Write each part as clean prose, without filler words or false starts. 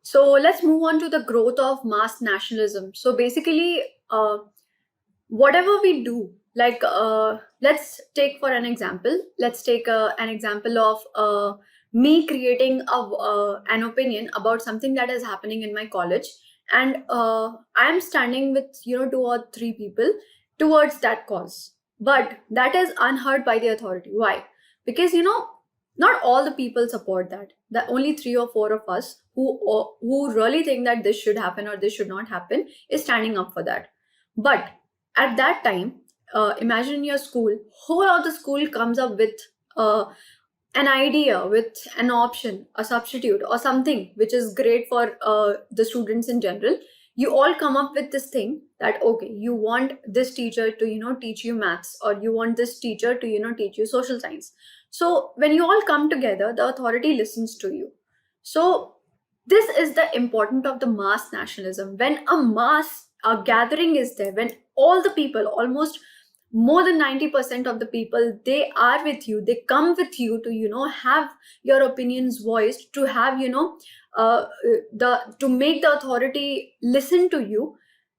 So let's move on to the growth of mass nationalism. So basically, whatever we do, let's take for an example. Let's take an example of me creating an opinion about something that is happening in my college, and I am standing with two or three people towards that cause, but that is unheard by the authority. Why? Because not all the people support that. The only three or four of us who really think that this should happen or this should not happen is standing up for that. But at that time, imagine in your school, whole of the school comes up with uh, an idea, with an option, a substitute, or something which is great for the students in general. You all come up with this thing that okay, you want this teacher to teach you maths, or you want this teacher to teach you social science. So when you all come together, the authority listens to you. So this is the importance of the mass nationalism. When a gathering is there, when all the people, almost more than 90% of the people, they are with you, they come with you to have your opinions voiced, to have the to make the authority listen to you,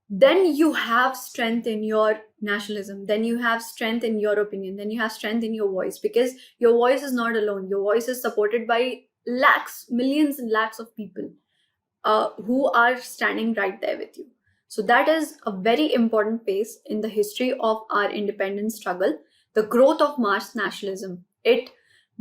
then you have strength in your nationalism, then you have strength in your opinion, then you have strength in your voice, because your voice is not alone, your voice is supported by lakhs, millions and lakhs of people who are standing right there with you. So that is a very important phase in the history of our independence struggle, the growth of mass nationalism. It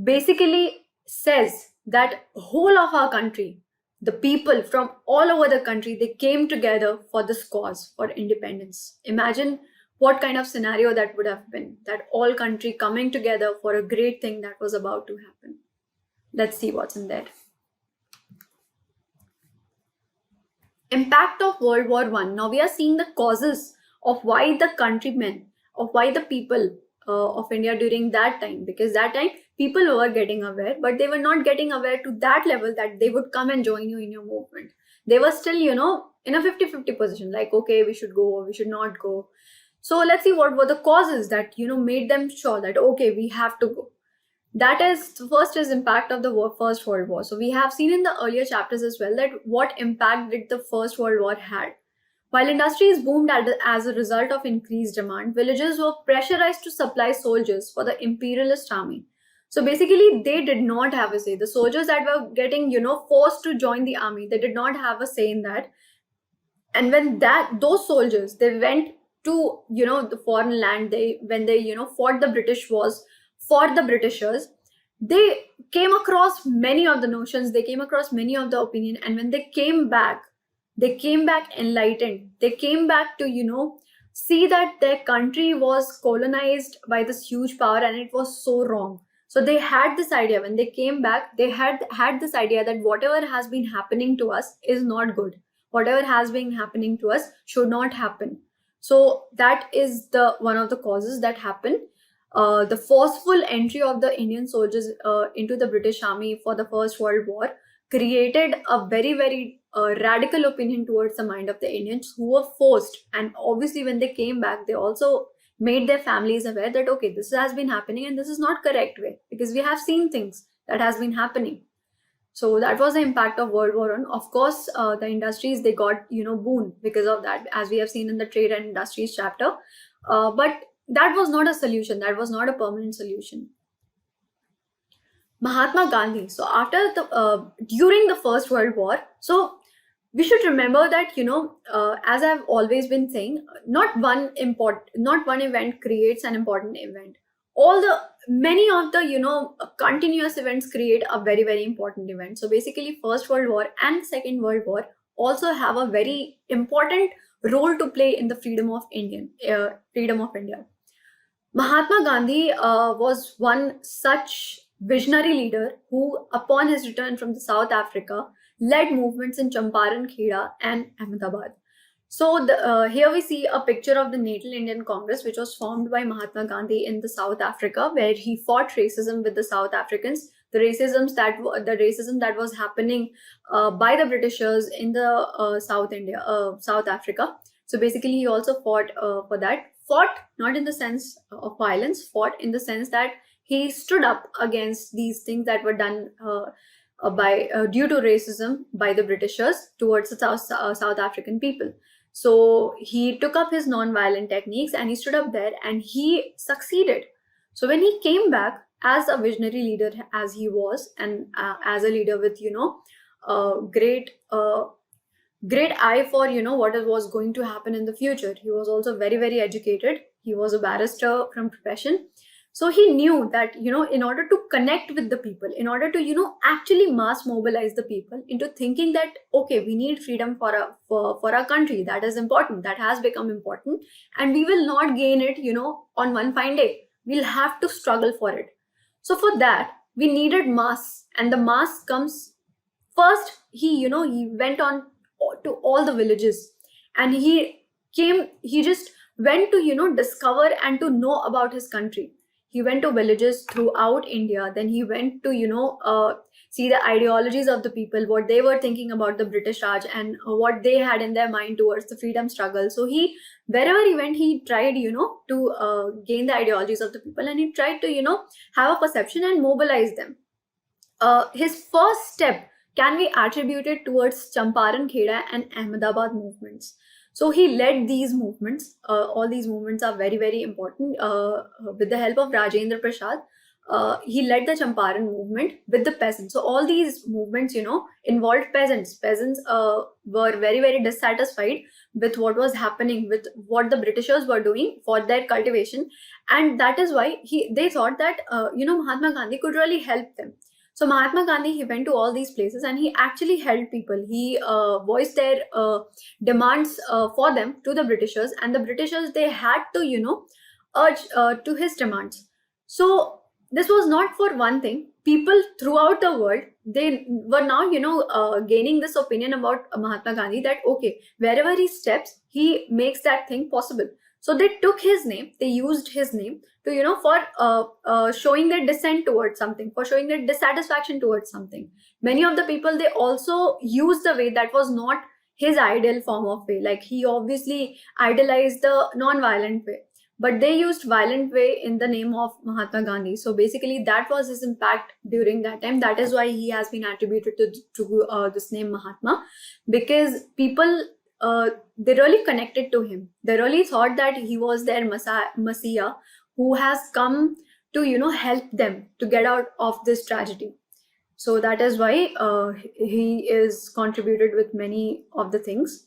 basically says that whole of our country, the people from all over the country, they came together for this cause for independence. Imagine what kind of scenario that would have been, that all country coming together for a great thing that was about to happen. Let's see what's in there. Impact of World War One. Now we are seeing the causes of why the countrymen, of why the people of India during that time, because that time people were getting aware, but they were not getting aware to that level that they would come and join you in your movement. They were still, in a 50-50 position, like, okay, we should go or we should not go. So let's see what were the causes that, made them sure that, okay, we have to go. That is, first is impact of the First World War. So we have seen in the earlier chapters as well that what impact did the First World War had. While industries boomed as a result of increased demand, villages were pressurized to supply soldiers for the imperialist army. So basically, they did not have a say. The soldiers that were getting, forced to join the army, they did not have a say in that. And when those soldiers, they went to, the foreign land, when they, fought the British wars for the Britishers, they came across many of the notions, they came across many of the opinion, and when they came back enlightened, they came back to see that their country was colonized by this huge power and it was so wrong. So they had this idea. When they came back, they had this idea that whatever has been happening to us is not good, whatever has been happening to us should not happen. So that is the one of the causes that happened. The forceful entry of the Indian soldiers into the British Army for the First World War created a very, very radical opinion towards the mind of the Indians, who were forced. And obviously, when they came back, they also made their families aware that, okay, this has been happening and this is not correct way, because we have seen things that has been happening. So that was the impact of World War One. Of course, the industries, they got boon because of that, as we have seen in the trade and industries chapter. But that was not a solution. That was not a permanent solution. Mahatma Gandhi. So after the during the First World War, so we should remember that as I've always been saying, not one event creates an important event. All the many of the continuous events create a very, very important event. So basically, First World War and Second World War also have a very important role to play in the freedom of India. Mahatma Gandhi was one such visionary leader who, upon his return from the South Africa, led movements in Champaran, Kheda, and Ahmedabad. So here we see a picture of the Natal Indian Congress, which was formed by Mahatma Gandhi in the South Africa, where he fought racism with the South Africans, the racism that was happening by the Britishers in the South Africa. So basically, he also fought for that. Fought not in the sense of violence, fought in the sense that he stood up against these things that were done due to racism by the Britishers towards the South African people. So he took up his non-violent techniques and he stood up there and he succeeded. So when he came back as a visionary leader, as he was, and as a leader with great eye for what was going to happen in the future. He was also very, very educated. He was a barrister from profession. So he knew that in order to connect with the people, in order to actually mass mobilize the people into thinking that okay, we need freedom for our country, that is important, that has become important, and we will not gain it on one fine day. We'll have to struggle for it. So for that we needed mass, and the mass comes first. He went on to all the villages, and he just went to discover and to know about his country. He went to villages throughout India. Then he went to see the ideologies of the people, what they were thinking about the British Raj, and what they had in their mind towards the freedom struggle. So he, wherever he went, he tried to gain the ideologies of the people, and he tried to have a perception and mobilize them. His first step can be attributed towards Champaran, Kheda, and Ahmedabad movements. So he led these movements. All these movements are very, very important. With the help of Rajendra Prasad, he led the Champaran movement with the peasants. So all these movements, involved peasants. Peasants were very, very dissatisfied with what was happening, with what the Britishers were doing for their cultivation, and that is why they thought that Mahatma Gandhi could really help them. So Mahatma Gandhi, he went to all these places and he actually helped people. He voiced their demands for them to the Britishers, and the Britishers, they had to urge to his demands. So this was not for one thing. People throughout the world, they were now gaining this opinion about Mahatma Gandhi, that okay, wherever he steps, he makes that thing possible. So they took his name, they used his name to for showing their dissent towards something, for showing their dissatisfaction towards something. Many of the people, they also used the way that was not his ideal form of way. Like he obviously idolized the non-violent way, but they used violent way in the name of Mahatma Gandhi. So basically that was his impact during that time. That is why he has been attributed to this name Mahatma, because people they really connected to him. They really thought that he was their messiah who has come to help them to get out of this tragedy. So that is why he is contributed with many of the things.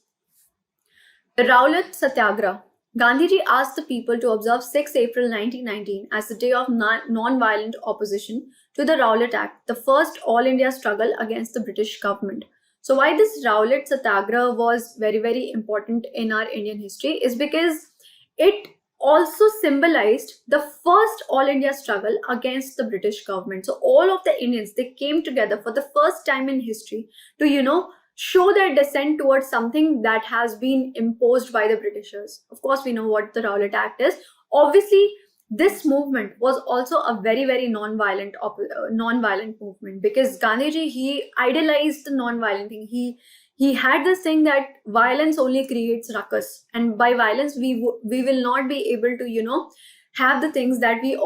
The Rowlatt Satyagraha. Gandhiji asked the people to observe 6 April 1919 as the day of non-violent opposition to the Rowlatt Act, the first all-India struggle against the British government. So why this Rowlatt Satyagraha was very, very important in our Indian history is because it also symbolized the first all-India struggle against the British government. So all of the Indians, they came together for the first time in history to show their dissent towards something that has been imposed by the Britishers. Of course, we know what the Rowlatt Act is. Obviously, this movement was also a very, very non-violent movement, because Gandhiji, he idolized the non-violent thing. He had this thing that violence only creates ruckus, and by violence we will not be able to have the things that we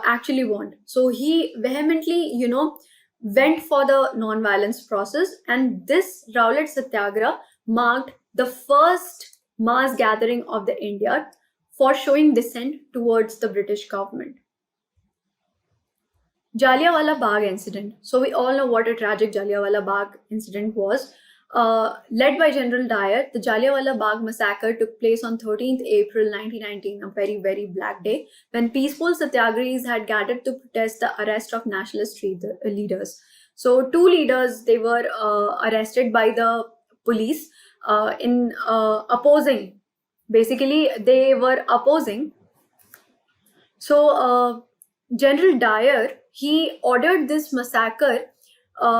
actually want. So he vehemently went for the non-violence process, and this Rowlatt Satyagraha marked the first mass gathering of the India for showing dissent towards the British government. Jallianwala Bagh incident. So we all know what a tragic Jallianwala Bagh incident was. Led by General Dyer, the Jallianwala Bagh massacre took place on 13th April 1919, a very, very black day, when peaceful satyagrahis had gathered to protest the arrest of nationalist leaders. So 2 leaders, they were arrested by the police in opposing. Basically, they were opposing. So General Dyer, he ordered this massacre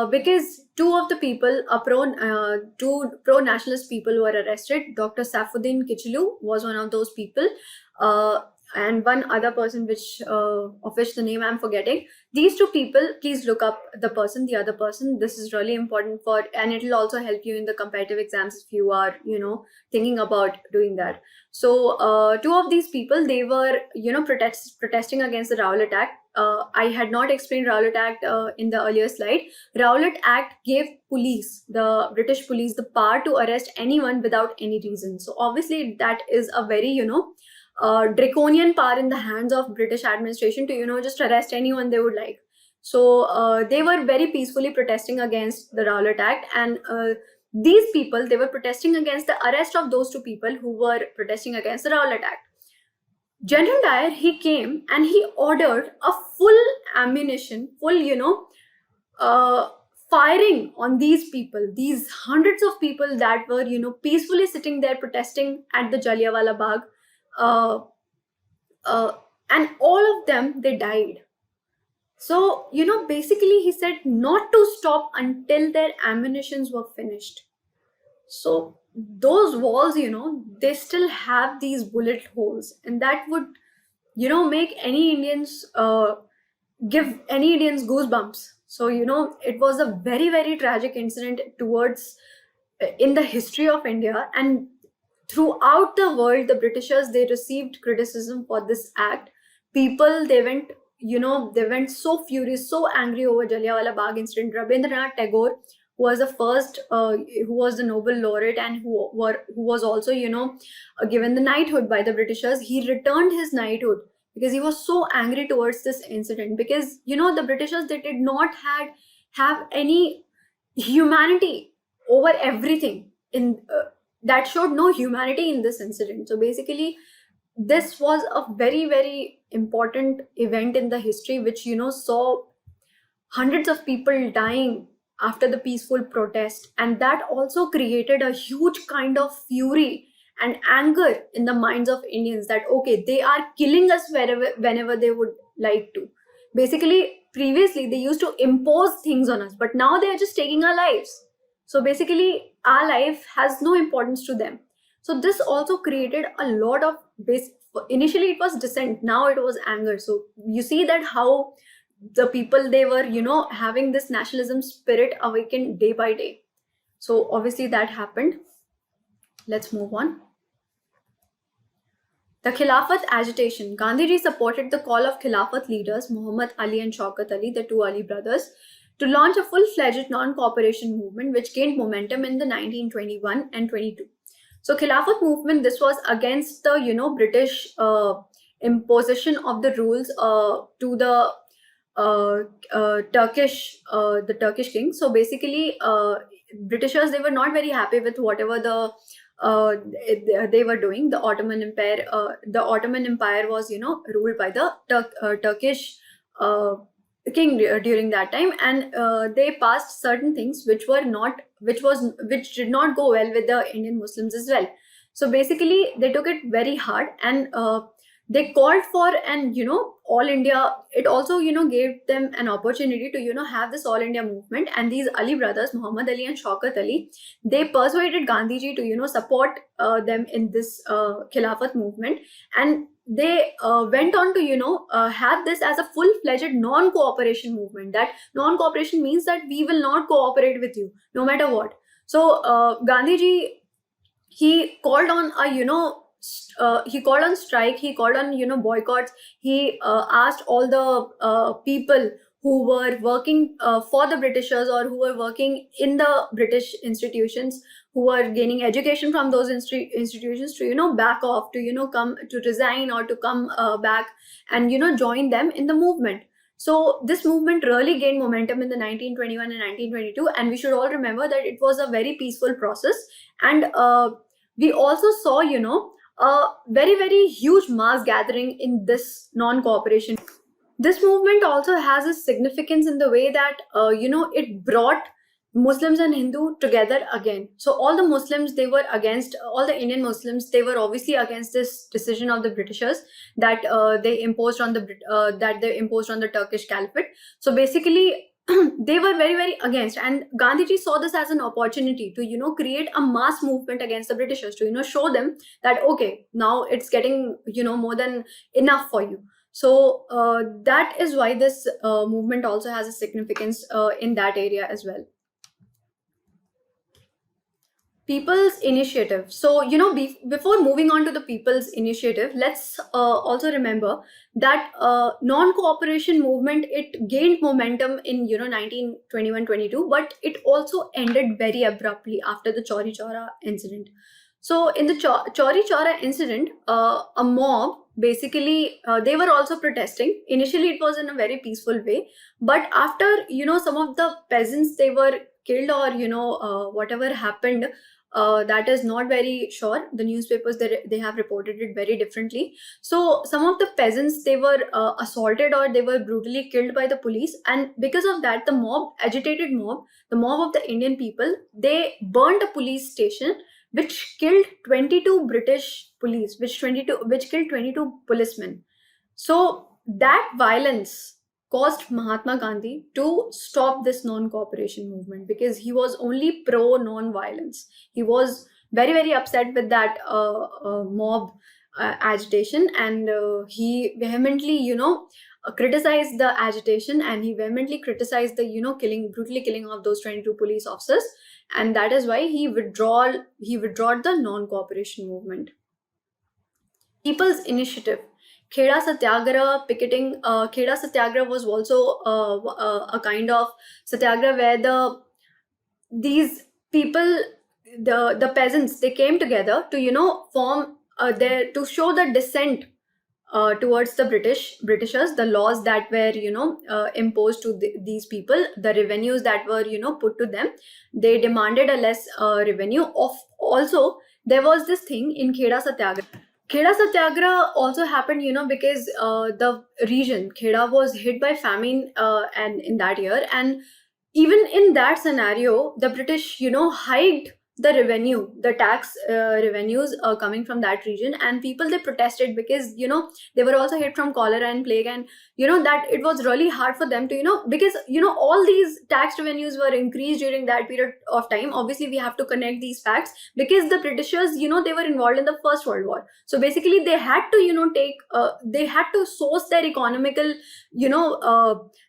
because 2 of the people, two pro-nationalist people were arrested. Dr. Saifuddin Kichlu was one of those people. and one other person, which of which the name I'm forgetting. These two people, please look up the other person. This is really important for, and it will also help you in the competitive exams if you are, thinking about doing that. So two of these people, they were, protesting against the Rowlatt Act. I had not explained Rowlatt Act in the earlier slide. Rowlatt Act gave police, the British police, the power to arrest anyone without any reason. So obviously that is a very, draconian power in the hands of British administration to, just arrest anyone they would like. So they were very peacefully protesting against the Rowlatt Act, and these people, they were protesting against the arrest of those two people who were protesting against the Rowlatt Act. General Dyer, he came and he ordered a full ammunition, firing on these people, these hundreds of people that were, peacefully sitting there protesting at the Jallianwala Bagh. And all of them, they died. So, basically he said not to stop until their ammunitions were finished. So those walls, they still have these bullet holes, and that would, make any Indians, give any Indians goosebumps. So, it was a very, very tragic incident towards in the history of India, and throughout the world, the Britishers, they received criticism for this act. People, they went so furious, so angry over Jallianwala Bagh incident. Rabindranath Tagore, who was the first, who was the Nobel laureate, and who was also, given the knighthood by the Britishers. He returned his knighthood because he was so angry towards this incident, because, the Britishers, they did not have any humanity over everything in that showed no humanity in this incident. So basically, this was a very, very important event in the history, which, saw hundreds of people dying after the peaceful protest. And that also created a huge kind of fury and anger in the minds of Indians that, okay, they are killing us whenever they would like to. Basically, previously they used to impose things on us, but now they are just taking our lives. So basically, our life has no importance to them. So this also created a lot of initially it was dissent, now it was anger. So you see that how the people, they were, having this nationalism spirit awakened day by day. So obviously that happened. Let's move on. The Khilafat agitation. Gandhiji supported the call of Khilafat leaders Muhammad Ali and Shaukat Ali, the two Ali brothers, to launch a full-fledged non-cooperation movement which gained momentum in the 1921 and 22. So Khilafat movement, this was against the, British imposition of the rules to the Turkish king. So basically, Britishers, they were not very happy with whatever they were doing. The Ottoman Empire was, ruled by the Turkish king during that time, and they passed certain things which did not go well with the Indian Muslims as well. So basically, they took it very hard, and they called for all India. It also gave them an opportunity to have this all India movement. And these Ali brothers, Muhammad Ali and Shaukat Ali, they persuaded Gandhiji to support them in this Khilafat movement, and they went on to have this as a full-fledged non-cooperation movement. That non-cooperation means that we will not cooperate with you no matter what. So Gandhiji, he called on he called on strike, he called on boycotts. He asked all the people who were working for the Britishers, or who were working in the British institutions, who were gaining education from those institutions, to back off, to come to resign, or to come back and join them in the movement. So this movement really gained momentum in the 1921 and 1922, and we should all remember that it was a very peaceful process. And we also saw a very, very huge mass gathering in this non-cooperation. This movement also has a significance in the way that it brought Muslims and Hindu together again. So all the Muslims, they were against, all the Indian Muslims, they were obviously against this decision of the Britishers that they imposed on the Turkish Caliphate. So basically, they were very, very against. And Gandhiji saw this as an opportunity to, create a mass movement against the Britishers, to, show them that, okay, now it's getting, more than enough for you. So that is why this movement also has a significance in that area as well. People's initiative. So, before moving on to the people's initiative, let's also remember that non-cooperation movement, it gained momentum in 1921-22, but it also ended very abruptly after the Chauri Chaura incident. So in the Chauri Chaura incident, a mob, basically they were also protesting. Initially it was in a very peaceful way, but after some of the peasants, they were killed, or whatever happened, that is not very sure. The newspapers, they have reported it very differently. So some of the peasants, they were assaulted, or they were brutally killed by the police, and because of that, the agitated mob, the mob of the Indian people, they burned a police station, which killed 22 British police, which killed 22 policemen. So that violence caused Mahatma Gandhi to stop this non-cooperation movement, because he was only pro non-violence. He was very, very upset with that mob agitation, and he vehemently, criticized the agitation, and he vehemently criticized the brutally killing of those 22 police officers, and that is why he withdrew the non-cooperation movement. People's initiative. Kheda Satyagraha picketing. Kheda Satyagraha was also a kind of satyagraha where these people, the peasants, they came together to form to show the dissent towards the Britishers, the laws that were imposed to these people, the revenues that were put to them. They demanded a less revenue. Also, there was this thing in Kheda Satyagraha. Kheda Satyagraha also happened, because the region Kheda was hit by famine, and in that year, and even in that scenario, the British, hiked the revenue, the tax revenues coming from that region, and people, they protested, because they were also hit from cholera and plague, and that it was really hard for them to because all these tax revenues were increased during that period of time. Obviously, we have to connect these facts, because the Britishers, they were involved in the First World War. So basically, they had to they had to source their economical,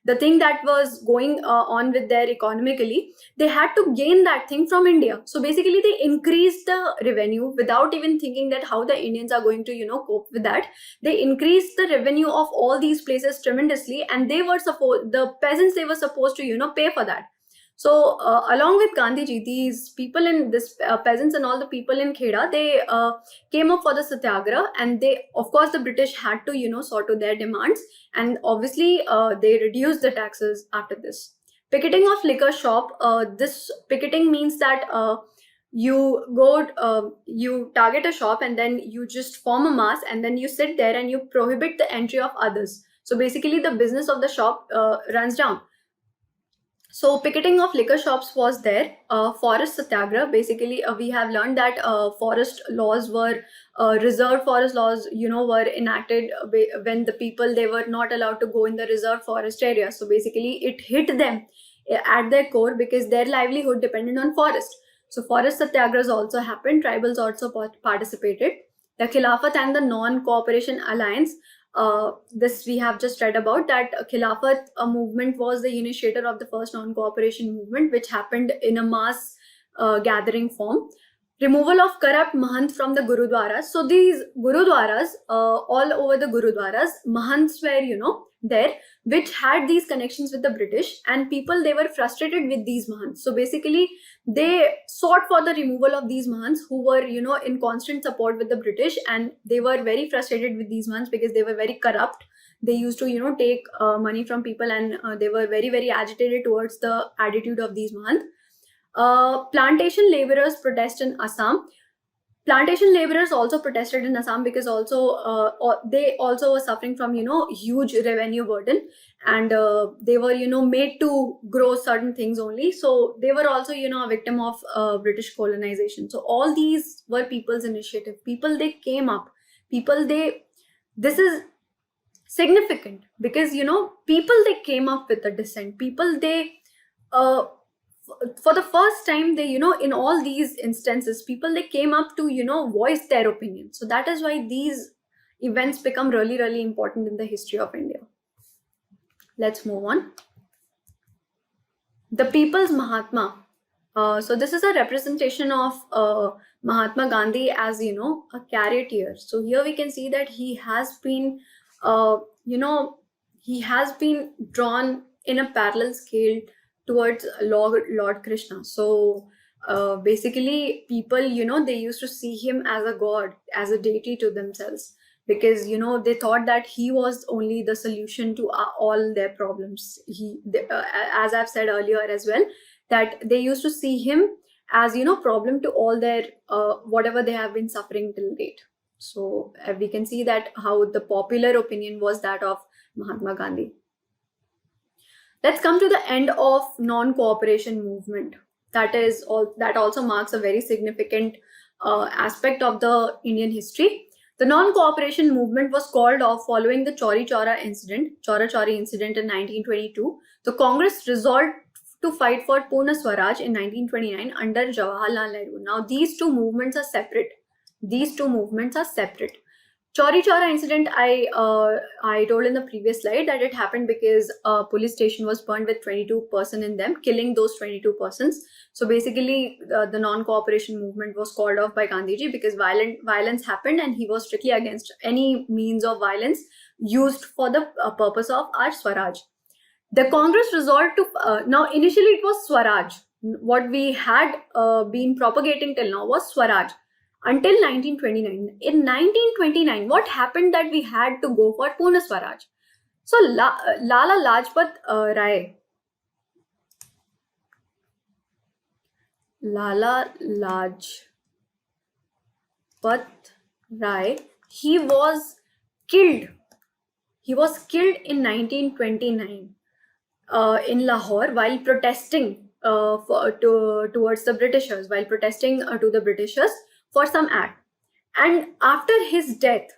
the thing that was going on with their economically, they had to gain that thing from India. So basically, they increased the revenue without even thinking that how the Indians are going to cope with that. They increased the revenue of all these places tremendously, and the peasants, they were supposed to pay for that. So along with Gandhiji, these people in this peasants and all the people in Kheda, they came up for the satyagraha, and they, of course, the British had to sort to their demands, and obviously they reduced the taxes after this. Picketing of liquor shop. This picketing means that you you target a shop, and then you just form a mass, and then you sit there and you prohibit the entry of others. So basically, the business of the shop runs down. So picketing of liquor shops was there. Forest Satyagraha, basically we have learned that forest laws were reserved forest laws were enacted when the people, they were not allowed to go in the reserved forest area. So basically it hit them at their core, because their livelihood depended on forest. So forest satyagrahas also happened. Tribals also participated. The Khilafat and the Non-Cooperation Alliance. This we have just read about, that Khilafat movement was the initiator of the first non-cooperation movement, which happened in a mass gathering form. Removal of corrupt Mahant from the Gurudwaras. So these Gurudwaras, all over the Gurudwaras, Mahants were there, which had these connections with the British, and people, they were frustrated with these Mahants. So basically, they sought for the removal of these Mahants, who were in constant support with the British, and they were very frustrated with these Mahants because they were very corrupt. They used to take money from people, and they were very, very agitated towards the attitude of these Mahants. Plantation laborers protest in Assam. Plantation laborers also protested in Assam, because also they also were suffering from huge revenue burden, and they were made to grow certain things only. So they were also a victim of British colonization. So all these were people's initiative. People, they came up. People, they, this is significant because, you know, people, they came up with the dissent. People, they for the first time, they, you know, in all these instances, people, they came up to, you know, voice their opinion. So that is why these events become really, really important in the history of India. Let's move on. The People's Mahatma. So this is a representation of Mahatma Gandhi as, you know, a charioteer. So here we can see that he has been, you know, he has been drawn in a parallel scale towards Lord Krishna. So basically, people, you know, they used to see him as a god, as a deity to themselves, because, you know, they thought that he was only the solution to all their problems. As I've said earlier as well, that they used to see him as, you know, problem to all their whatever they have been suffering till date. So we can see that how the popular opinion was that of Mahatma Gandhi. Let's come to the end of non-cooperation movement. That also marks a very significant aspect of the Indian history. The non-cooperation movement was called off following the Chauri Chaura incident in 1922. The Congress resolved to fight for Purna Swaraj in 1929 under Jawaharlal Nehru. Now, these two movements are separate. Chauri Chaura incident, I told in the previous slide that it happened because a police station was burned with 22 persons in them, killing those 22 persons. So basically, the non-cooperation movement was called off by Gandhiji because violence happened, and he was strictly against any means of violence used for the purpose of our Swaraj. The Congress resolved to, now initially it was Swaraj. What we had been propagating till now was Swaraj until 1929. In 1929, what happened that we had to go for Purna Swaraj? So Lala Lajpat Rai. Lala Lajpat Rai, he was killed. He was killed in 1929 in Lahore while protesting towards the Britishers, to the Britishers for some act. And after his death,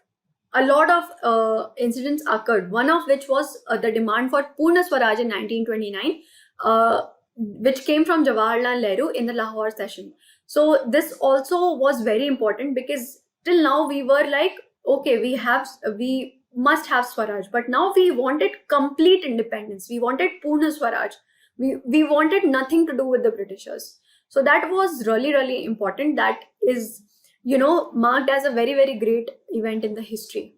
a lot of incidents occurred, one of which was the demand for Purna Swaraj in 1929, which came from Jawaharlal Nehru in the Lahore session. So this also was very important because till now we were like, okay, we must have Swaraj, but now we wanted complete independence. We wanted Purna Swaraj. We wanted nothing to do with the Britishers. So that was really, really important. That is, you know, marked as a very, very great event in the history.